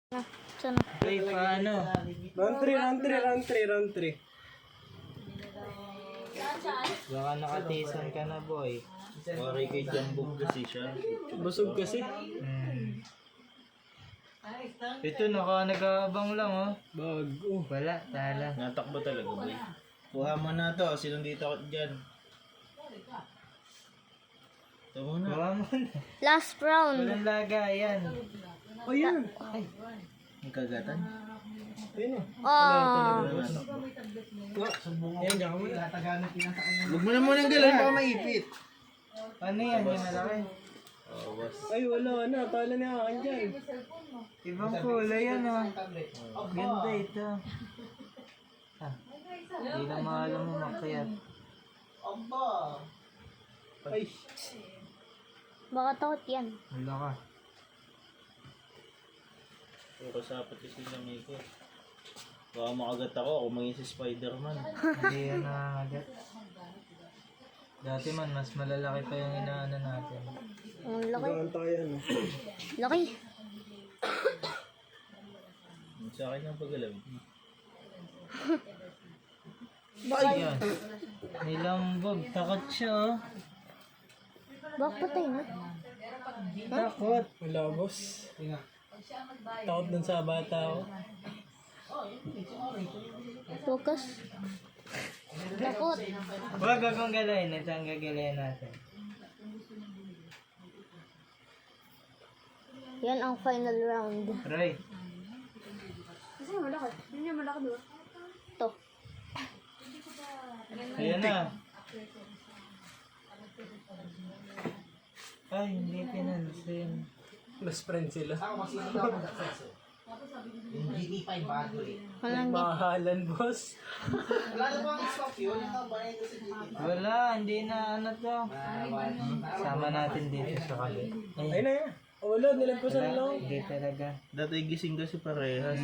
Sana. Ay, paano? Round 3. Baka nakatisan ka na, boy. Pare kay Jambog kasi siya. Busog kasi. Ito, nag-aabang lang, oh. Bago. Wala, tala. Natakbo talaga, boy. Kuha mo na to. Sinong dito ako dyan? Ito muna. Gawa mo na. Last round. Walang lagayan. Oh, yan. Ang kagatan. Ayun na. Oh. Ayan, diyan ka muna. Huwag mo na munang galan baka maipit. Ano yan, yung malaki? Oh, was. Ay, wala na. Tala na akin dyan. Ibang kulay yan, oh. Ganda ito. Hindi na maalam mo makayat. Ay. Baka takot yan. Wala ka. Puro sapat kasi na may ko. Baka makagat ako kung maging si Spider-Man. Hindi yan nakakagat. Dati man, mas malalaki pa yung inaano natin. Ang laki. Gaan tayo, no? Laki. Sa akin ang pag-alam. Ayan. Nilambog. Takot siya, oh. Baka patay na. Takot. Wala, boss. Takot dun sa bata ako. Focus. Takot. Huwag akong galayin. Ito ang gagalayin natin. Yan ang final round. Roy. To. Ayan na. Ay, hindi pinansin. Best friend sila. Walang Mahalan, boss. Wala, hindi na ano to. Sama natin dito sa kali. Ayun na yan. Oh, wala, nilagpasan lang. Hindi talaga. Dati gising kasi parehas.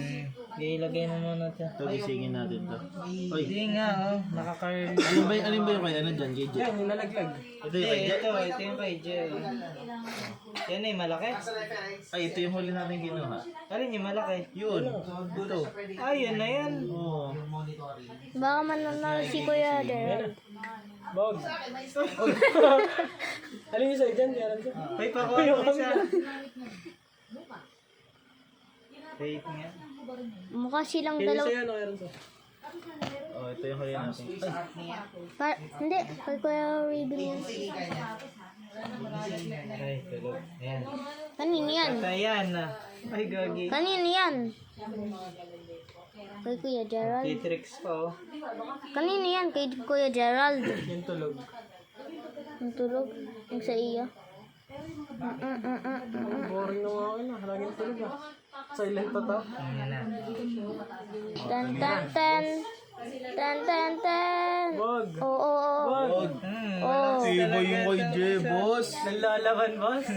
Ilagay mo muna to. Ito gisingin natin to. Oy, Hindi nga, oh. Nakakarl. alin ba yung kay ano dyan? Kay Jet? Yan, yung nalaglag. Ito yung kay Jet? Ito yung kay Jay. Yan eh, malaki. Ay, ito yung huli natin kinuha. Alin yung malaki? Yun. Ito. Ay, yun na yan. Oo. Baka mananalo si Kuya Daryl. Bog. Alin yung sa'yo dyan? Kaya siya. Ay, pakuha mo isa. Wait nga. Mukha silang Kaya dalawa. sa'yo, ano kaya siya? Oh, ito yung huli natin. Hindi, kay Kuya Raven yan. Ay, tulog. Ayan. Kanino yan? Ayan na. Ay, gagi. Kanino yan? Kay Kuya Gerald. T-Trix pa, oh. Kanino yan? Kay Kuya Gerald. Yung tulog. Ang tulog. Ang sa iyo. Boring na mga akin ah. Laging tulog ah. Silent pa to. Ayan na. Tan tan tan. Tan tan tan. Bog. Oo. Bog. Oh. Iba yung kay Jet, boss. Nalalaban, boss.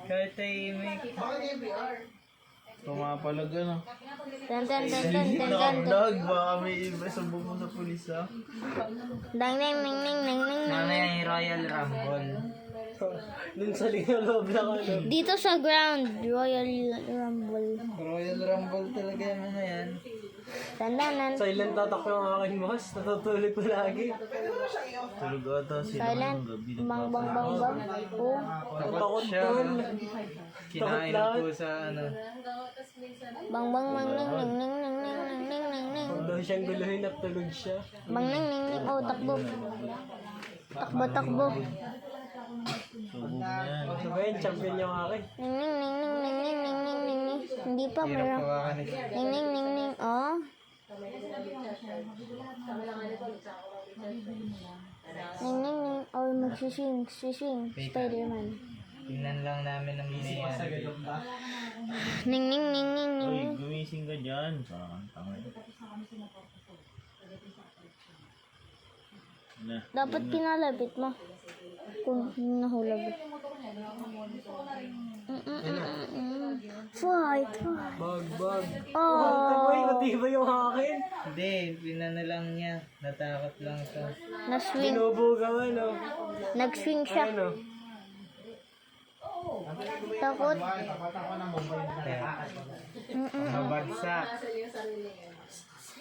Kahit tahimik. Pumapalag ano. Tan tan tan tan tan tan. Nakablag. Baka may iba sumbong mo sa pulis ah. Dang dang ding ding ding ding. Mamaya yung Royal Rumble. Dun sa loob lang ano. Dito sa ground, Royal Rumble. Royal Rumble talaga yung mga yan. Tan tan tan. Silent tatak yung aking boss. Natutulog ko lagi. Tulog ata sila Silent. ng gabi. Bang bang bang bang. Oh. Takot siya. tol. Kinain ng pusa, ano. Bang bang bang ning ning ning ning ning ning ning ning ning. Huwag daw siyang guluhin at tulog siya. Bang ning ning ning. Oh, takbo. Takbo takbo. Subog na yan. Ano ba yan? Champion yung akin. Ning ning ning ning ning ning ning ning ning ning. Hindi pa Hirap meron. kawakan ni Ning ning ning ning. Oh. Ning ning ning. Oh, magsising. Sising. Spider-Man. Tingnan lang namin ang nangyayari. Ning ning ning ning ning. Uy, gumising ka dyan. Saan? Tama yun. Na. Dapat pinalabit mo. Kung nahulog. Fight. Bog, bog. Oh. Uy, matibay yung akin. Hindi, pinano lang niya. Natakot lang siya. Na-swing. Binubugaw ano. Nag-swing siya. Ano? Takot. Kaya, Babagsak.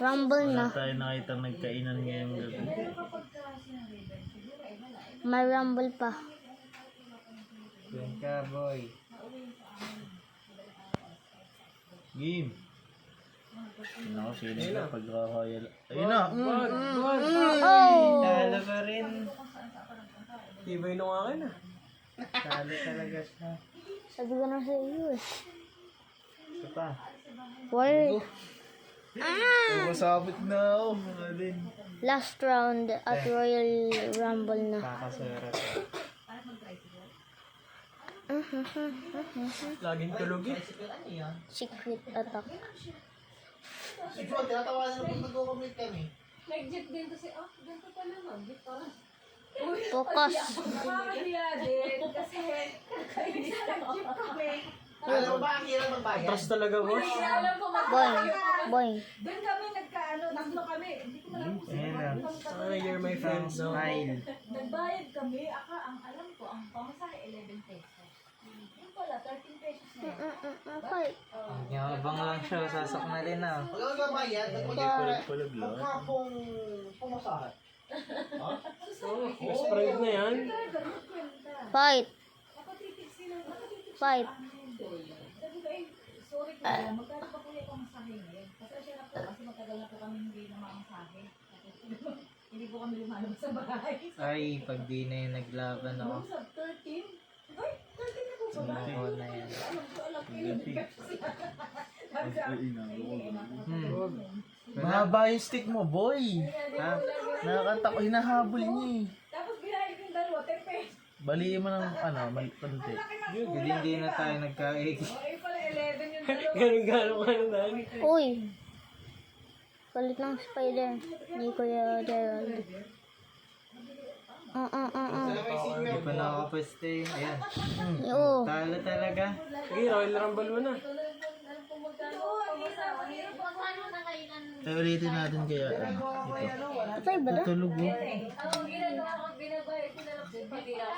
Rumble Wala na. tayo nakita nagkainan ngayong gabi. May rumble pa. Yan ka, boy. Game. Ayun ako, sino na pagkakayal. Ayun na! Oh! Talo ka rin. Tibay nung akin ah. Talo talaga siya. Sabi ko na sa iyo eh. Ito pa. Why? Masabit na ako. Mga din. Last round at Royal Rumble na. Kakasurat. Laging tulog eh. Secret attack. Nag-jeep din to si, ganito pala mag-jeep pala. Focus. Nakakaliya din kasi kakainis na nag-jeep kami. Atras talaga, boss. Alam ko Boing. Boing. doon kami nagkaano, tatlo kami. Hindi ko alam kung Ayan na. Ah, you're my friend, no? Smile. nagbayad kami. Ang alam ko, ang pamasahe 11 pesos. Yung pala, 13 pesos na yun. Okay. Yabang lang siya. Sasakmalin na. Palag lang. Mas pride na yan. Fight. Nakatitig sila, nakatitig Fight. Sabi ko, sorry kuya, magkano pa kuya pamasahe ngayon? Pasensya na po kasi matagal na po kami hindi na mamasahe. Hindi po kami lumalabas sa bahay. Ay, pag di na yung naglaban ako. Sa 13? Ay, 13 na po ba? Sumuko na yan. Alam ko yun. Mahaba yung stick mo, boy. Ha? Nakakanta ko, hinahabol niya eh. Tapos binayad yung dalawa, 10 pesos. Baliin mo ng konti. Hindi na tayo nagkaigi. Ay pala, 11 yung dalawa. Ganun-ganun ka na dahil. Uy. Palit ng spider. Ni Kuya Gerald. Hindi pa nakakapwesto eh. Ayan. Oo. Talo talaga. Sige, Royal Rumble mo na. Ulitin natin kaya. Patay ba na? Tulog oh. Ang ginagawa ko, binabayad ko na lang sa pag-iyak.